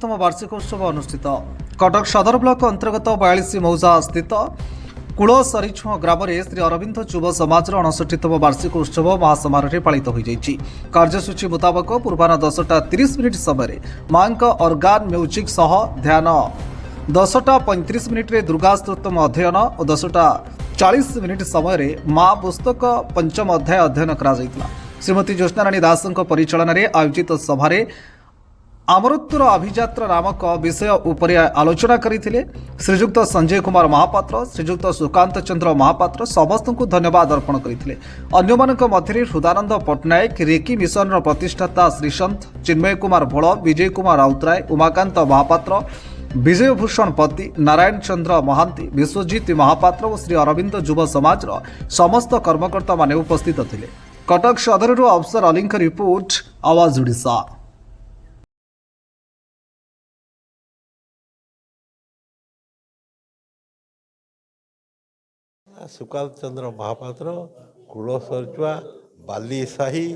ଅଣଷଠିତମ ବାର୍ଷିକୋତ୍ସବ ଅନୁଷ୍ଠିତ। କଟକ ସଦର ବ୍ଲକ ଅନ୍ତର୍ଗତ 42 ମୌଜା ସ୍ଥିତ କୁଳସରିଛୁଅ ଗ୍ରାମରେ ଶ୍ରୀ ଅରବିନ୍ଦ ଯୁବ ସମାଜର 69ତମ ବାର୍ଷିକୋତ୍ସବ ମହାସମାରୋହରେ ପାଳିତ ହୋଇଯାଇଛି। କାର୍ଯ୍ୟସୂଚୀ ମୁତାବକ ପୂର୍ବାହ୍ନ 10:30 ସମୟରେ ମାଙ୍କ ଅର୍ଗାନ ମ୍ୟୁଜିକ୍ ସହ ଧ୍ୟାନ, 10:35 ଦୁର୍ଗା ସ୍ତୋତ୍ରମ ଅଧ୍ୟୟନ ଓ 10:40 ସମୟରେ ମା ପୁସ୍ତକ ପଞ୍ଚମ ଅଧ୍ୟାୟ ଅଧ୍ୟୟନ କରାଯାଇଥିଲା। ଶ୍ରୀମତୀ ଜ୍ୟୋତ୍ସ୍ନାରାଣୀ ଦାସଙ୍କ ପରିଚାଳନାରେ ଆୟୋଜିତ ସଭାରେ ଅମୃତର ଅଭିଯାତ୍ରା ନାମକ ବିଷୟ ଉପରେ ଆଲୋଚନା କରିଥିଲେ। ଶ୍ରୀଯୁକ୍ତ ସଞ୍ଜୟ କୁମାର ମହାପାତ୍ର, ଶ୍ରୀଯୁକ୍ତ ସୁକାନ୍ତ ଚନ୍ଦ୍ର ମହାପାତ୍ର ସମସ୍ତଙ୍କୁ ଧନ୍ୟବାଦ ଅର୍ପଣ କରିଥିଲେ। ଅନ୍ୟମାନଙ୍କ ମଧ୍ୟରେ ହୃଦାନନ୍ଦ ପଟ୍ଟନାୟକ, ରେକି ମିଶନର ପ୍ରତିଷ୍ଠାତା ଶ୍ରୀସନ୍ଥ ଚିନ୍ମୟ କୁମାର ଭୋଳ, ବିଜୟ କୁମାର ରାଉତରାୟ, ଉମାକାନ୍ତ ମହାପାତ୍ର, ବିଜୟ ଭୂଷଣ ପତି, ନାରାୟଣ ଚନ୍ଦ୍ର ମହାନ୍ତି, ବିଶ୍ୱଜିତ ମହାପାତ୍ର ଓ ଶ୍ରୀ ଅରବିନ୍ଦ ଯୁବ ସମାଜର ସମସ୍ତ କର୍ମକର୍ତ୍ତାମାନେ ଉପସ୍ଥିତ ଥିଲେ। କଟକ ସଦରରୁ ଅଫସର ଅଲିଙ୍କ ରିପୋର୍ଟ, ଆୱାଜ ଓଡ଼ିଶା। ସୁକାନ୍ତ ଚନ୍ଦ୍ର ମହାପାତ୍ର, କୁଳସରିଛୁଆ, ବାଲି ସାହି,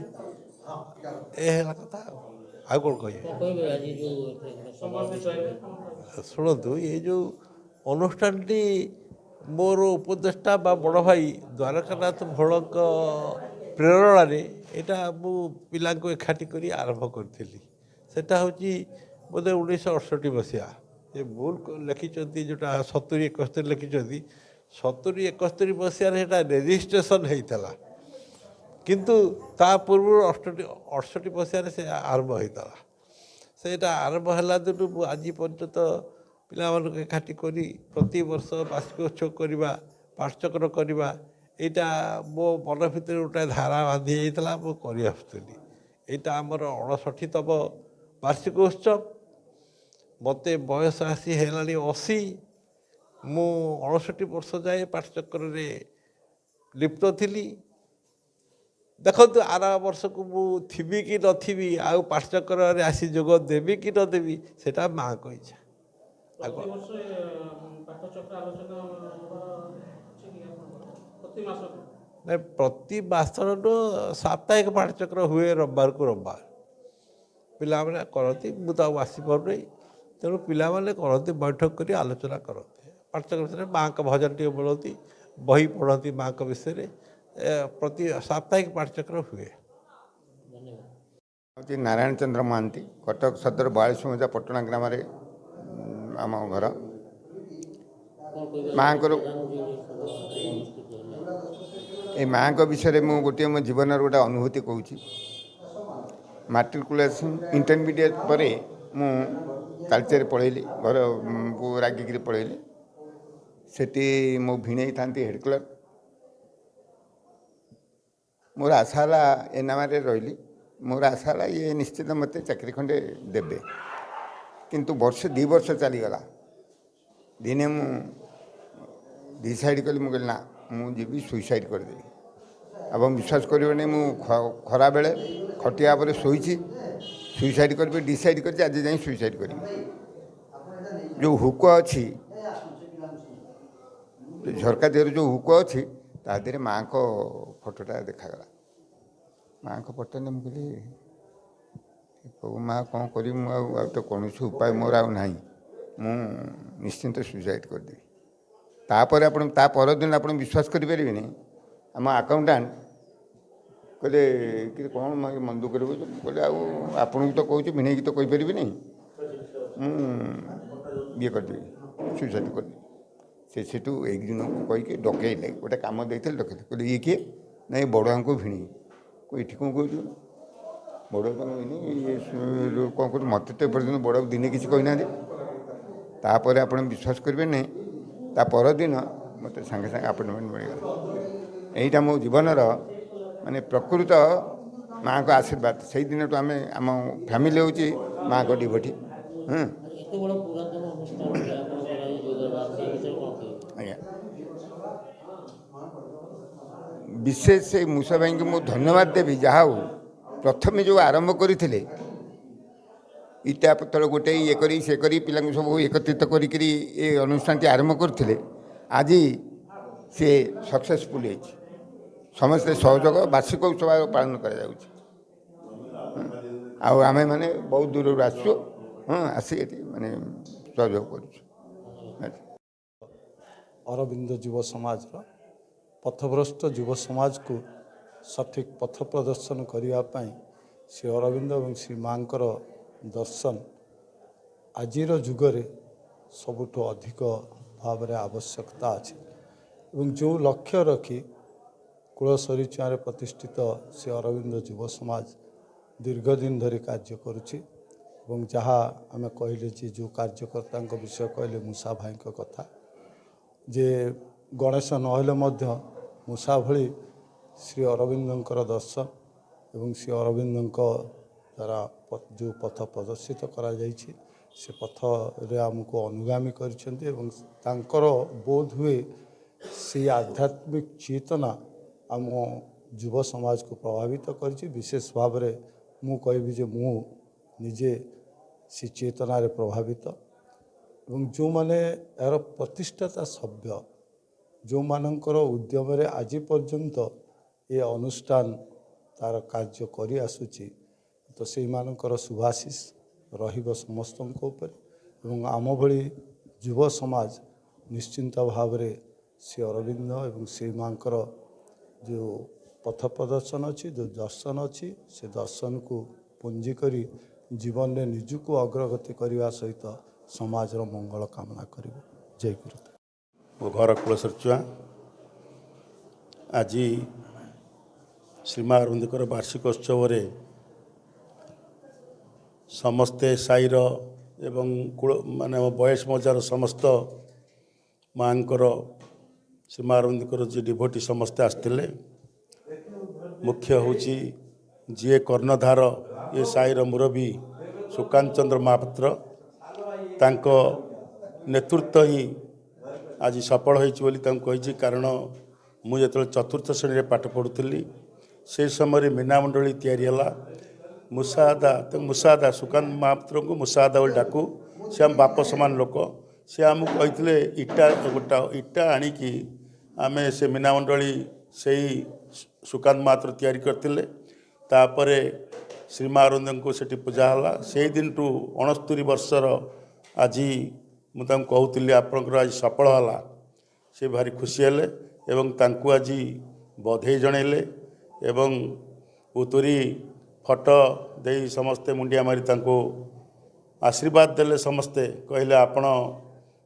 ଏ ହେଲା କଥା। ଆଉ କ'ଣ କହିବେ? ଶୁଣନ୍ତୁ, ଏ ଯେଉଁ ଅନୁଷ୍ଠାନଟି ମୋର ଉପଦେଷ୍ଟା ବା ବଡ଼ ଭାଇ ଦ୍ୱାରକାନାଥ ଭୋଳଙ୍କ ପ୍ରେରଣାରେ ଏଇଟା ମୁଁ ପିଲାଙ୍କୁ ଏକାଠି କରି ଆରମ୍ଭ କରିଥିଲି। ସେଟା ହେଉଛି ବୋଧେ 1968 ମସିହା। ଏ ଭୁଲ ଲେଖିଛନ୍ତି, ଯେଉଁଟା 70-71 ଲେଖିଛନ୍ତି। 70-71 ମସିହାରେ ସେଇଟା ରେଜିଷ୍ଟ୍ରେସନ୍ ହେଇଥିଲା, କିନ୍ତୁ ତା ପୂର୍ବରୁ 68 ମସିହାରେ ସେ ଆରମ୍ଭ ହେଇଥିଲା। ସେଇଟା ଆରମ୍ଭ ହେଲା ଦିନୁ ମୁଁ ଆଜି ପର୍ଯ୍ୟନ୍ତ ପିଲାମାନଙ୍କୁ ଏକାଠି କରି ପ୍ରତିବର୍ଷ ବାର୍ଷିକୋତ୍ସବ କରିବା, ପାଠଚକ୍ର କରିବା, ଏଇଟା ମୋ ମନ ଭିତରେ ଗୋଟେ ଧାରା ବାନ୍ଧି ଯାଇଥିଲା। ମୁଁ କରି ଆସୁଥିଲି। ଏଇଟା ଆମର 69ତମ ବାର୍ଷିକୋତ୍ସବ। ମୋତେ ବୟସ ଆସି ହେଲାଣି 80। ମୁଁ 69 ବର୍ଷ ଯାଏ ପାଠଚକ୍ରରେ ଲିପ୍ତ ଥିଲି। ଦେଖନ୍ତୁ, ଆର ବର୍ଷକୁ ମୁଁ ଥିବି କି ନଥିବି, ଆଉ ପାଠଚକ୍ରରେ ଆସି ଯୋଗ ଦେବି କି ନ ଦେବି, ସେଇଟା ମାଆଙ୍କ ଇଚ୍ଛା। ନାଇଁ, ପ୍ରତି ମାସର ସାପ୍ତାହିକ ପାଠଚକ୍ର ହୁଏ ରବିବାରକୁ ରବିବାର। ପିଲାମାନେ କରନ୍ତି, ମୁଁ ତ ଆଉ ଆସିପାରୁନାହିଁ। ତେଣୁ ପିଲାମାନେ କରନ୍ତି, ବୈଠକ କରି ଆଲୋଚନା କରନ୍ତି। ପାଠଚକ୍ର ଭିତରେ ମାଆଙ୍କ ଭଜନ ଟିକେ ବୋଲନ୍ତି, ବହି ପଢ଼ନ୍ତି ମାଆଙ୍କ ବିଷୟରେ। ପ୍ରତି ସାପ୍ତାହିକ ପାଠଚକ୍ର ହୁଏ। ହେଉଛି ନାରାୟଣ ଚନ୍ଦ୍ର ମହାନ୍ତି, କଟକ ସଦର 42 ମୌଜା ପଟଣା ଗ୍ରାମରେ ଆମ ଘର। ମାଆଙ୍କର ଏ ମାଆଙ୍କ ବିଷୟରେ ମୁଁ ଗୋଟିଏ ମୋ ଜୀବନର ଗୋଟେ ଅନୁଭୂତି କହୁଛି। ମାଟ୍ରିକୁଲେସନ୍ ଇଣ୍ଟରମିଡ଼ିଏଟ୍ ପରେ ମୁଁ ତାଳଚେର ପଢ଼େଇଲି, ଘରକୁ ରାଗିକିରି ପଢ଼େଇଲି। ସେଠି ମୋ ଭିଣେଇ ଥାନ୍ତି ହେଡ଼୍ କ୍ଲର୍କ। ମୋର ଆଶା ହେଲା ଏନାମାରେ ରହିଲି। ମୋର ଆଶା ହେଲା ଇଏ ନିଶ୍ଚିତ ମୋତେ ଚାକିରି ଖଣ୍ଡେ ଦେବେ। କିନ୍ତୁ ବର୍ଷେ 2 ବର୍ଷ ଚାଲିଗଲା। ଦିନେ ମୁଁ ଡିସାଇଡ଼୍ କଲି, ମୁଁ କହିଲି ନା, ମୁଁ ଯିବି ସୁଇସାଇଡ଼୍ କରିଦେବି। ଏବଂ ବିଶ୍ୱାସ କରିବେନି, ମୁଁ ଖରାବେଳେ ଖଟିଆ ଉପରେ ଶୋଇଛି, ସୁଇସାଇଡ଼୍ କରିବି ଡିସାଇଡ଼୍ କରିଛି। ଆଜି ଯାଇ ସୁଇସାଇଡ଼୍ କରିବି। ଯେଉଁ ହୁକ ଅଛି, ଝରକା ଦେହରେ ଯେଉଁ ହୁକ ଅଛି, ତା ଦେହରେ ମାଆଙ୍କ ଫଟୋଟା ଦେଖାଗଲା। ମାଆଙ୍କ ଫଟୋ ନେଇ ମୁଁ କହିଲି, ପ୍ରଭୁ ମାଆ, କ'ଣ କରିବି? ମୁଁ ଆଉ ତ କୌଣସି ଉପାୟ ମୋର ଆଉ ନାହିଁ। ମୁଁ ନିଶ୍ଚିନ୍ତ ସୁଇସାଇଡ଼୍ କରିଦେବି। ତାପରେ ତା ପରଦିନ ଆପଣ ବିଶ୍ୱାସ କରିପାରିବେନି, ଆମ ଆକାଉଣ୍ଟାଣ୍ଟ କହିଲେ କି କ'ଣ ମନ ଦୁଃଖ କରିବ? କହିଲେ, ଆଉ ଆପଣଙ୍କୁ ତ କହୁଛି, ଭିଣେଇକି ତ କହିପାରିବିନି, ମୁଁ ଇଏ କରିଦେବି, ସୁଇସାଇଡ଼୍ କରିଦେବି। ସେଠୁ ଏଇ ଦିନକୁ କହିକି ଡକେଇଲେ, ଗୋଟେ କାମ ଦେଇଥିଲେ, ଡକେଇଲେ। କହିଲେ, ଇଏ କିଏ? ନାଇଁ, ବଡ଼ବାବୁଙ୍କ ଭିଣେଇ। ଏଠି କ'ଣ କହୁଛୁ? ବଡ଼ବାବୁ କହିନି, ଇଏ କ'ଣ କହୁଛୁ? ମୋତେ ତ ଏପର୍ଯ୍ୟନ୍ତ ବଡ଼ବାବୁ ଦିନେ କିଛି କହିନାହାନ୍ତି। ତାପରେ ଆପଣ ବିଶ୍ୱାସ କରିବେନି, ତା ପରଦିନ ମୋତେ ସାଙ୍ଗେ ସାଙ୍ଗେ ଆପଏଣ୍ଟମେଣ୍ଟ ମିଳିଗଲା। ଏଇଟା ମୋ ଜୀବନର ମାନେ ପ୍ରକୃତ ମାଆଙ୍କ ଆଶୀର୍ବାଦ। ସେଇ ଦିନଠୁ ଆମ ଫ୍ୟାମିଲି ହେଉଛି ମାଆଙ୍କ ଡିଭୋଟି। ଆଜ୍ଞା, ବିଶେଷ ସେଇ ମୂଷା ଭାଇଙ୍କୁ ମୁଁ ଧନ୍ୟବାଦ ଦେବି। ଯାହା ହଉ, ପ୍ରଥମେ ଯେଉଁ ଆରମ୍ଭ କରିଥିଲେ, ଇଟା ପତ୍ର ଗୋଟେ ଇଏ କରି ସେ କରି ପିଲାଙ୍କୁ ସବୁ ଏକତ୍ରିତ କରିକିରି ଏ ଅନୁଷ୍ଠାନଟି ଆରମ୍ଭ କରିଥିଲେ। ଆଜି ସେ ସକ୍ସେସଫୁଲ୍ ହେଇଛି। ସମସ୍ତେ ସହଯୋଗ, ବାର୍ଷିକ ଉତ୍ସବ ପାଳନ କରାଯାଉଛି। ଆଉ ଆମେମାନେ ବହୁତ ଦୂରରୁ ଆସିଛୁ। ହଁ ଆସି ଏଠି ମାନେ ସହଯୋଗ କରୁଛୁ। ଅରବିନ୍ଦ ଯୁବ ସମାଜର ପଥଭ୍ରଷ୍ଟ ଯୁବ ସମାଜକୁ ସଠିକ୍ ପଥ ପ୍ରଦର୍ଶନ କରିବା ପାଇଁ ଶ୍ରୀ ଅରବିନ୍ଦ ଏବଂ ଶ୍ରୀ ମାଙ୍କର ଦର୍ଶନ ଆଜିର ଯୁଗରେ ସବୁଠୁ ଅଧିକ ଭାବରେ ଆବଶ୍ୟକତା ଅଛି ଏବଂ ଯେଉଁ ଲକ୍ଷ୍ୟ ରଖି କୁଳସରିଚୁଆଁରେ ପ୍ରତିଷ୍ଠିତ ଶ୍ରୀ ଅରବିନ୍ଦ ଯୁବ ସମାଜ ଦୀର୍ଘ ଦିନ ଧରି କାର୍ଯ୍ୟ କରୁଛି ଏବଂ ଯାହା ଆମେ କହିଲେ ଯେ ଯେଉଁ କାର୍ଯ୍ୟକର୍ତ୍ତାଙ୍କ ବିଷୟ କହିଲେ ମୂଷା ଭାଇଙ୍କ କଥା ଯେ ଗଣେଶ ନହେଲେ ମଧ୍ୟ ମୂଷା ଭଳି ଶ୍ରୀ ଅରବିନ୍ଦଙ୍କର ଦର୍ଶନ ଏବଂ ଶ୍ରୀ ଅରବିନ୍ଦଙ୍କ ଦ୍ୱାରା ଯେଉଁ ପଥ ପ୍ରଦର୍ଶିତ କରାଯାଇଛି ସେ ପଥରେ ଆମକୁ ଅନୁଗାମୀ କରିଛନ୍ତି ଏବଂ ତାଙ୍କର ବୋଧ ହୁଏ ସେଇ ଆଧ୍ୟାତ୍ମିକ ଚେତନା ଆମ ଯୁବ ସମାଜକୁ ପ୍ରଭାବିତ କରିଛି। ବିଶେଷ ଭାବରେ ମୁଁ କହିବି ଯେ ମୁଁ ନିଜେ ସେ ଚେତନାରେ ପ୍ରଭାବିତ ଏବଂ ଯେଉଁମାନେ ଏହାର ପ୍ରତିଷ୍ଠାତା ସଭ୍ୟ ଯେଉଁମାନଙ୍କର ଉଦ୍ୟମରେ ଆଜି ପର୍ଯ୍ୟନ୍ତ ଏ ଅନୁଷ୍ଠାନ ତା'ର କାର୍ଯ୍ୟ କରି ଆସୁଛି ତ ସେଇମାନଙ୍କର ଶୁଭାଶିଷ ରହିବ ସମସ୍ତଙ୍କ ଉପରେ ଏବଂ ଆମ ଭଳି ଯୁବ ସମାଜ ନିଶ୍ଚିନ୍ତ ଭାବରେ ଶ୍ରୀ ଅରବିନ୍ଦ ଏବଂ ଶ୍ରୀ ମାଙ୍କର ଯେଉଁ ପଥ ପ୍ରଦର୍ଶନ ଅଛି ଯେଉଁ ଦର୍ଶନ ଅଛି ସେ ଦର୍ଶନକୁ ପୁଞ୍ଜି କରି ଜୀବନରେ ନିଜକୁ ଅଗ୍ରଗତି କରିବା ସହିତ ସମାଜର ମଙ୍ଗଳ କାମନା କରିବ। ଜୟ ଗୁରୁ। ମୋ ଘର କୁଳସରିଚୁଆଁ। ଆଜି ଶ୍ରୀମା ଅରବିନ୍ଦଙ୍କର ବାର୍ଷିକ ଉତ୍ସବରେ ସମସ୍ତେ ସାହିର ଏବଂ ମାନେ ବୟସ ମଜାର ସମସ୍ତ ମାଙ୍କର ଶ୍ରୀମା ଅରବିନ୍ଦଙ୍କର ଯିଏ ଡିଭୋଟି ସମସ୍ତେ ଆସିଥିଲେ। ମୁଖ୍ୟ ହେଉଛି ଯିଏ କର୍ଣ୍ଣଧାର ଏ ସାହିର ମୁରବୀ ସୁକାନ୍ତ ଚନ୍ଦ୍ର ମହାପାତ୍ର, ତାଙ୍କ ନେତୃତ୍ୱ ହିଁ ଆଜି ସଫଳ ହୋଇଛି ବୋଲି ତାଙ୍କୁ କହିଛି। କାରଣ ମୁଁ ଯେତେବେଳେ ଚତୁର୍ଥ ଶ୍ରେଣୀରେ ପାଠ ପଢ଼ୁଥିଲି ସେ ସମୟରେ ମୀନାମଣ୍ଡଳୀ ତିଆରି ହେଲା। ମୁସାଦା ସୁକାନ୍ତ ମହାପାତ୍ରଙ୍କୁ ମୁସାଦା ବୋଲି ଡାକୁ। ସେ ଆମ ବାପ ସମାନ ଲୋକ। ସେ ଆମକୁ କହିଥିଲେ ଇଟା ଆଣିକି ଆମେ ସେ ମୀନାମଣ୍ଡଳୀ ସେଇ ସୁକାନ୍ତ ମହାପାତ୍ର ତିଆରି କରିଥିଲେ। ତାପରେ ଶ୍ରୀମା ଅରବିନ୍ଦଙ୍କୁ ସେଠି ପୂଜା ହେଲା। ସେଇ ଦିନଠୁ 69 ବର୍ଷର ଆଜି ମୁଁ ତାଙ୍କୁ କହୁଥିଲି ଆପଣଙ୍କର ଆଜି ସଫଳ ହେଲା। ସେ ଭାରି ଖୁସି ହେଲେ ଏବଂ ତାଙ୍କୁ ଆଜି ବଧେଇ ଜଣାଇଲେ ଏବଂ ଉତୁରି ଫଟୋ ଦେଇ ସମସ୍ତେ ମୁଣ୍ଡିଆ ମାରି ତାଙ୍କୁ ଆଶୀର୍ବାଦ ଦେଲେ। ସମସ୍ତେ କହିଲେ ଆପଣ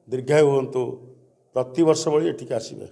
ଦୀର୍ଘାୟୁ ହୁଅନ୍ତୁ, ପ୍ରତିବର୍ଷ ଭଳି ଏଠିକି ଆସିବେ।